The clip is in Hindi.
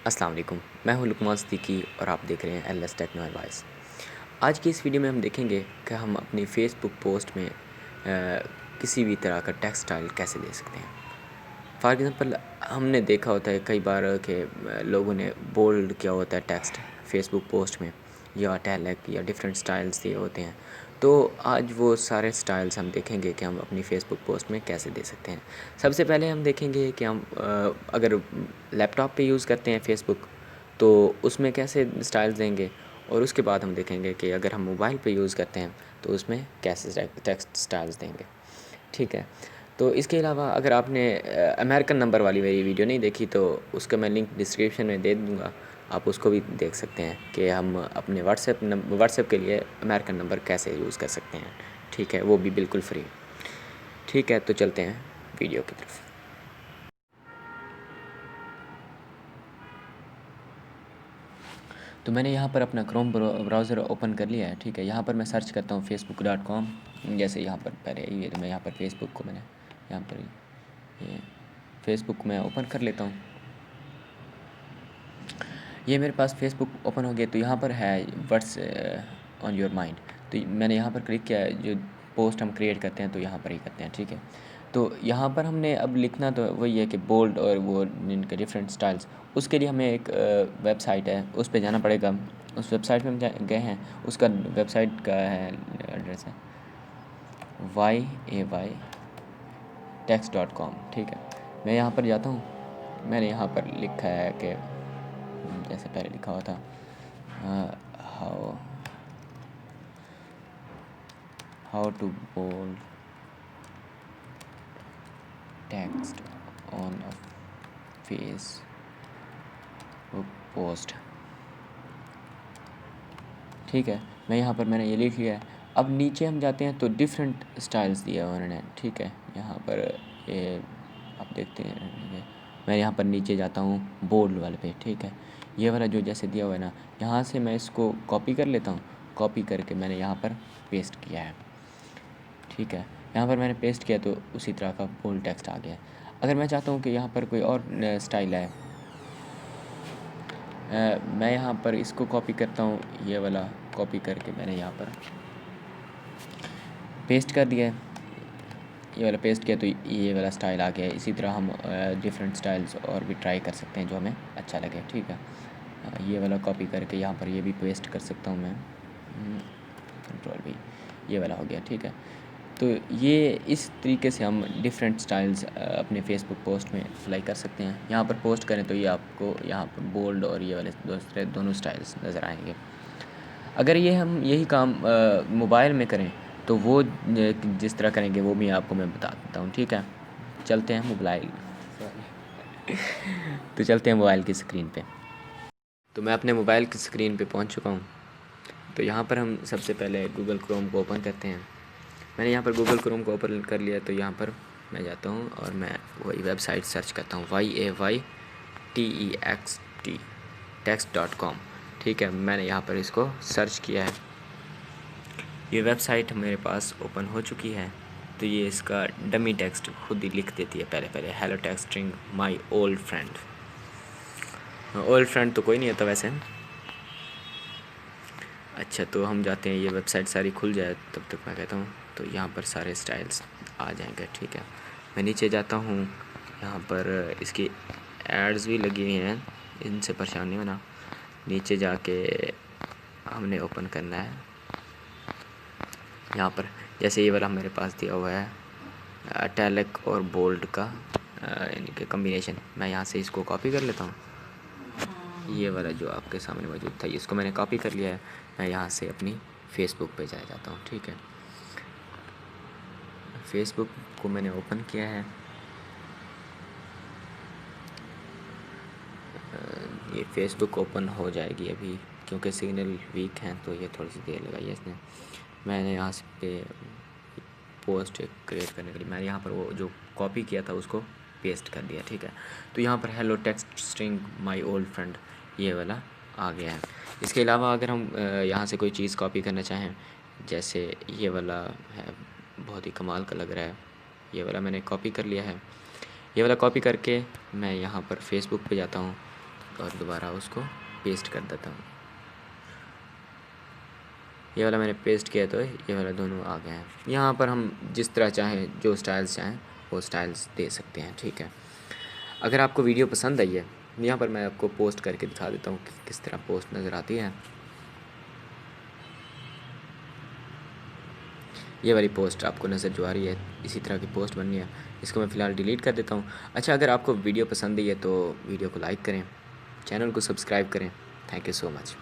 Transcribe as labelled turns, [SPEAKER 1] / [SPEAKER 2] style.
[SPEAKER 1] अस्सलाम वालेकुम। मैं हूं लुकमान सिद्दीकी और आप देख रहे हैं एलएस टेक्नो एडवाइस। आज की इस वीडियो में हम देखेंगे कि हम अपनी फेसबुक पोस्ट में किसी भी तरह का टेक्स्ट स्टाइल कैसे दे सकते हैं। फॉर एग्ज़ाम्पल हमने देखा होता है कई बार कि लोगों ने बोल्ड किया होता है टेक्स्ट फेसबुक पोस्ट में, या इटैलिक या डिफरेंट स्टाइल्स दिए होते हैं। तो आज वो सारे स्टाइल्स हम देखेंगे कि हम अपनी फेसबुक पोस्ट में कैसे दे सकते हैं। सबसे पहले हम देखेंगे कि हम अगर लैपटॉप पे यूज़ करते हैं फेसबुक, तो उसमें कैसे स्टाइल्स देंगे, और उसके बाद हम देखेंगे कि अगर हम मोबाइल पे यूज़ करते हैं तो उसमें कैसे टेक्स्ट स्टाइल्स देंगे। ठीक है। तो इसके अलावा अगर आपने अमेरिकन नंबर वाली मेरी वीडियो नहीं देखी तो उसका मैं लिंक डिस्क्रिप्शन में दे दूँगा, आप उसको भी देख सकते हैं कि हम अपने व्हाट्सएप के लिए अमेरिकन नंबर कैसे यूज़ कर सकते हैं। ठीक है, वो भी बिल्कुल फ्री। ठीक है, तो चलते हैं वीडियो की तरफ। तो मैंने यहाँ पर अपना क्रोम ब्राउज़र ओपन कर लिया है। ठीक है, यहाँ पर मैं सर्च करता हूँ facebook.com। जैसे यहाँ पर पहले ये तो मैं यहाँ पर फेसबुक को मैंने यहाँ पर ये फेसबुक में ओपन कर लेता हूँ। ये मेरे पास फेसबुक ओपन हो गया। तो यहाँ पर है व्हाट्स ऑन योर माइंड। तो मैंने यहाँ पर क्लिक किया है। जो पोस्ट हम क्रिएट करते हैं तो यहाँ पर ही करते हैं। ठीक है, तो यहाँ पर हमने अब लिखना तो वही है कि बोल्ड और वो इनके डिफरेंट स्टाइल्स। उसके लिए हमें एक वेबसाइट है, उस पर जाना पड़ेगा। उस वेबसाइट पे हम गए हैं। उसका वेबसाइट का है एड्रेस है yaytext.com। ठीक है, मैं यहाँ पर जाता हूँ। मैंने यहाँ पर लिखा है कि जैसे पहले लिखा हुआ था how to bold text on a Facebook post. ठीक है, मैं यहाँ पर मैंने ये लिख लिया है। अब नीचे हम जाते हैं तो डिफरेंट स्टाइल्स दिया हुआ उन्होंने। ठीक है, यहाँ पर ये आप देखते हैं। मैं यहाँ पर नीचे जाता हूँ बोल्ड वाले पे। ठीक है, ये वाला जो जैसे दिया हुआ है ना, यहाँ से मैं इसको कॉपी कर लेता हूँ। कॉपी करके मैंने यहाँ पर पेस्ट किया है। ठीक है, यहाँ पर मैंने पेस्ट किया तो उसी तरह का बोल्ड टेक्स्ट आ गया है। अगर मैं चाहता हूँ कि यहाँ पर कोई और स्टाइल है, मैं यहाँ पर इसको कॉपी करता हूँ। ये वाला कॉपी करके मैंने यहाँ पर पेस्ट कर दिया है। ये वाला पेस्ट किया तो ये वाला स्टाइल आ गया है। इसी तरह हम डिफरेंट स्टाइल्स और भी ट्राई कर सकते हैं जो हमें अच्छा लगे। ठीक है, ये वाला कॉपी करके यहाँ पर ये भी पेस्ट कर सकता हूँ मैं। कंट्रोल भी, ये वाला हो गया। ठीक है, तो ये इस तरीके से हम डिफरेंट स्टाइल्स अपने फेसबुक पोस्ट में अप्लाई कर सकते हैं। यहाँ पर पोस्ट करें तो ये आपको यहाँ पर बोल्ड और ये वाले दूसरे दोनों स्टाइल्स नज़र आएंगे। अगर ये हम यही काम मोबाइल में करें तो वो जिस तरह करेंगे वो भी आपको मैं बता देता हूँ। ठीक है, चलते हैं मोबाइल तो चलते हैं मोबाइल की स्क्रीन पे। तो मैं अपने मोबाइल की स्क्रीन पे पहुँच चुका हूँ। तो यहाँ पर हम सबसे पहले गूगल क्रोम को ओपन करते हैं। मैंने यहाँ पर गूगल क्रोम को ओपन कर लिया। तो यहाँ पर मैं जाता हूँ और मैं वही वेबसाइट सर्च करता हूँ YAYTEXT text.com। ठीक है, मैंने यहाँ पर इसको सर्च किया है। ये वेबसाइट मेरे पास ओपन हो चुकी है। तो ये इसका डमी टेक्स्ट खुद ही लिख देती है। पहले hello texting my old friend. Old friend तो कोई नहीं होता वैसे। अच्छा, तो हम जाते हैं, ये वेबसाइट सारी खुल जाए तब तक मैं कहता हूँ। तो यहाँ पर सारे स्टाइल्स आ जाएंगे। ठीक है, मैं नीचे जाता हूँ। यहाँ पर इसकी एड्स भी लगी हुई हैं, इनसे परेशान नहीं होना। नीचे जाके हमने ओपन करना है। यहाँ पर जैसे ये वाला मेरे पास दिया हुआ है इटैलिक और बोल्ड का यानी कम्बिनेशन। मैं यहाँ से इसको कॉपी कर लेता हूँ। ये वाला जो आपके सामने मौजूद था इसको मैंने कॉपी कर लिया है। मैं यहाँ से अपनी फेसबुक पे जाता हूँ। ठीक है, फेसबुक को मैंने ओपन किया है। ये फेसबुक ओपन हो जाएगी अभी, क्योंकि सिग्नल वीक हैं तो ये थोड़ी सी देर लगाई है इसने। मैंने यहाँ से पे पोस्ट क्रिएट करने के लिए मैंने यहाँ पर वो जो कॉपी किया था उसको पेस्ट कर दिया। ठीक है, तो यहाँ पर hello text string my old friend ये वाला आ गया है। इसके अलावा अगर हम यहाँ से कोई चीज़ कॉपी करना चाहें, जैसे ये वाला है, बहुत ही कमाल का लग रहा है। ये वाला मैंने कॉपी कर लिया है। ये वाला कॉपी करके मैं यहाँ पर फेसबुक पे जाता हूँ। और दोबारा उसको पेस्ट कर देता हूँ। ये वाला मैंने पेस्ट किया तो ये वाला दोनों आ गए हैं। यहाँ पर हम जिस तरह चाहें, जो स्टाइल्स चाहें वो स्टाइल्स दे सकते हैं, ठीक है। अगर आपको वीडियो पसंद आई है, यहाँ पर मैं आपको पोस्ट करके दिखा देता हूँ कि किस तरह पोस्ट नज़र आती है। ये वाली पोस्ट आपको नज़र जो आ रही है, इसी तरह की पोस्ट बननी है। इसको मैं फ़िलहाल डिलीट कर देता हूँ। अच्छा, अगर आपको वीडियो पसंद आई है तो वीडियो को लाइक करें, चैनल को सब्सक्राइब करें। Thank you so much.